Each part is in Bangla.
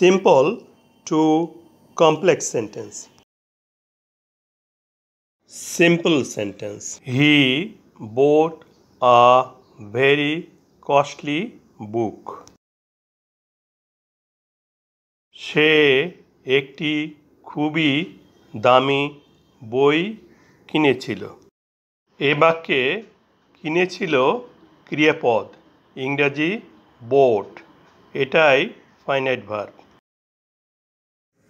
simple to complex sentence. Simple sentence. He bought a very costly book. সে একটি খুবই দামি বই কিনেছিল। এ বাক্যে কিনেছিল ক্রিয়াপদ, ইংরাজি bought, এটাই ফাইনাইট ভার্ব।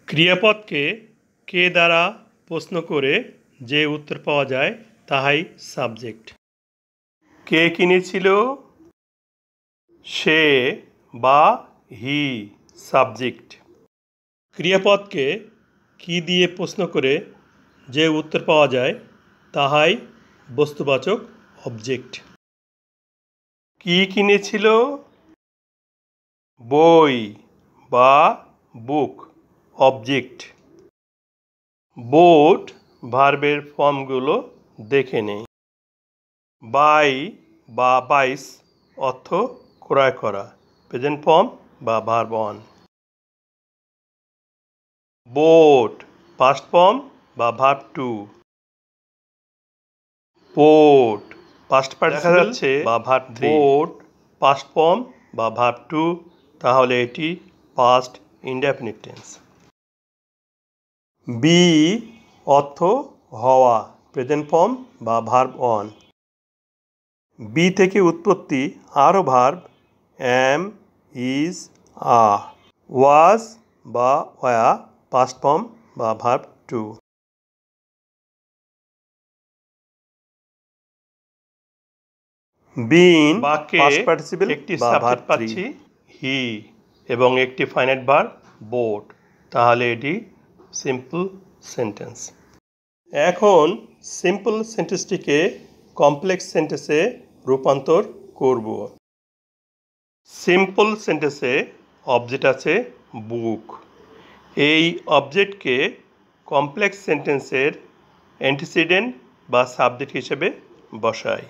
ক্রিয়াপদকে কে দ্বারা প্রশ্ন করে যে উত্তর পাওয়া যায় তাহাই সাবজেক্ট। কে কিনেছিল? সে বা হি, সাবজেক্ট। ক্রিয়াপদকে কি দিয়ে প্রশ্ন করে যে উত্তর পাওয়া যায় তাহাই বস্তুবাচক অবজেক্ট। কি কিনেছিল? বই বা বুক, অবজেক্ট। বোট ভার্বের ফর্মগুলো দেখে নেই। বাই বা বাইস অর্থ ক্রয় করা, প্রেজেন্ট ফর্ম বা verb one. Bought past form বা verb two. Bought past participle বা verb three. Bought past form বা ভার্ব টু, তাহলে এটি পাস্ট ইনডেফিনিট টেন্স। বি অর্থ হওয়া, প্রেজেন্ট ফর্ম বা ভার্ব অন। বি থেকে উৎপত্তি আরও ভার্ব অ্যাম, ইজ, আ। ওয়াজ বা ওয়া পাস্ট ফর্ম বা ভার্ব টু। বিন বাক্যে পাস্ট পার্টিসিপল একটি সাবজেক্ট পাচ্ছি হি এবং একটি ফাইনাইট ভার্ব বোট, তাহলে এটি সিম্পল সেন্টেন্স। এখন সিম্পল সেন্টেন্সটিকে কমপ্লেক্স সেন্টেন্সে রূপান্তর করব। সিম্পল সেন্টেন্সে অবজেক্ট আছে বুক। এই অবজেক্টকে কমপ্লেক্স সেন্টেন্সের অ্যান্টিসিডেন্ট বা সাবজেক্ট হিসেবে বসাই।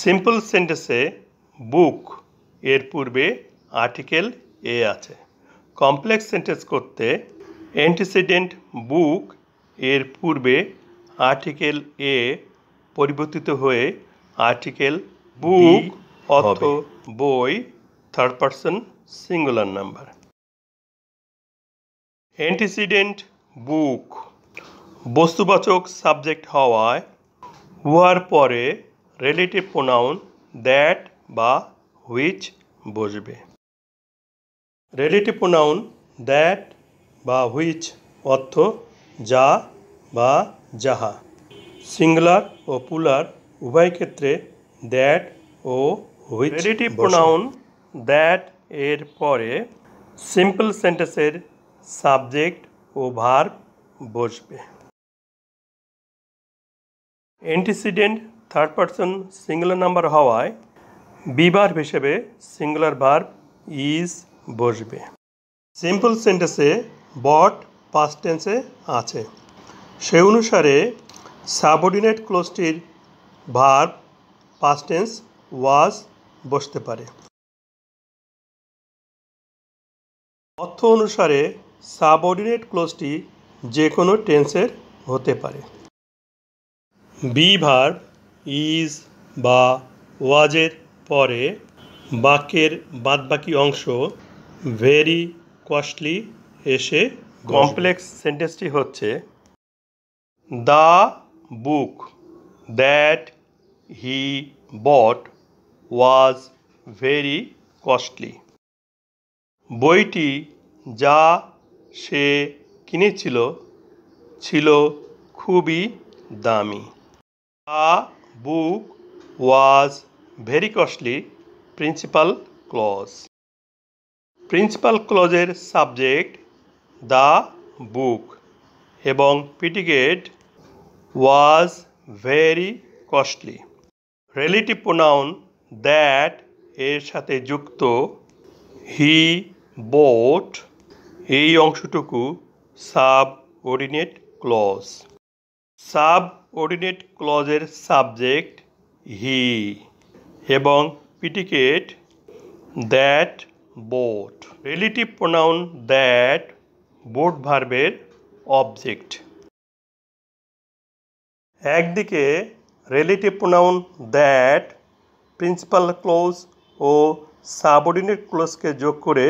সিম্পল সেন্টেন্সে বুক এর পূর্বে আর্টিকেল এ আছে। কমপ্লেক্স সেন্টেন্স করতে অ্যান্টিসিডেন্ট বুক এর পূর্বে আর্টিকেল এ পরিবর্তিত হয়ে আর্টিকেল বুক অর্থ বই, third person singular number. Antecedent book বস্তুবাচক সাবজেক্ট হওয়ায় উহার পরে রিলেটিভ প্রোনাউন দ্যাট বা হুইচ বসবে। রিলেটিভ প্রোনাউন দ্যাট বা হুইচ অর্থ যা বা যাহা। সিঙ্গুলার ও প্লুরাল উভয় ক্ষেত্রে দ্যাট ও হুইচ। রিলেটিভ প্রোনাউন দ্যাট এর পরে সিম্পল সেন্টেন্সের সাবজেক্ট ও ভার্ব বসবে। Antecedent third person singular number হওয়ায় বি ভার্ব হিসেবে সিঙ্গুলার ভার্ব ইজ বসবে। সিম্পল সেন্টেন্সে বট পাস্ট টেন্সে আছে, সে অনুসারে সাবঅর্ডিনেট ক্লোজটির ভার্ব পাস্ট টেন্স ওয়াজ বসতে পারে। অর্থ অনুসারে সাবঅর্ডিনেট ক্লোজটি যে কোনো টেন্সের হতে পারে। বি ভার্ব ইজ বা ওয়াজের পরে বাক্যের বাদবাকি অংশ ভেরি কস্টলি এসে কমপ্লেক্স সেন্টেন্সটি হচ্ছে the book that he bought was very costly. বইটি যা সে কিনেছিল ছিল খুবই দামি। The book was very costly principal clause. Principal ক্লজের সাবজেক্ট দ্য বুক এবং predicate was very costly. Relative pronoun that এর সাথে যুক্ত হি বোট এই অংশটুকু সাবঅর্ডিনেট ক্লজ। সাবঅর্ডিনেট ক্লজের সাবজেক্ট হি এবং predicate that bought. Relative pronoun that bought ভার্বের অবজেক্ট। একদিকে relative pronoun that principal clause ও সাবঅর্ডিনেট ক্লোজকে যোগ করে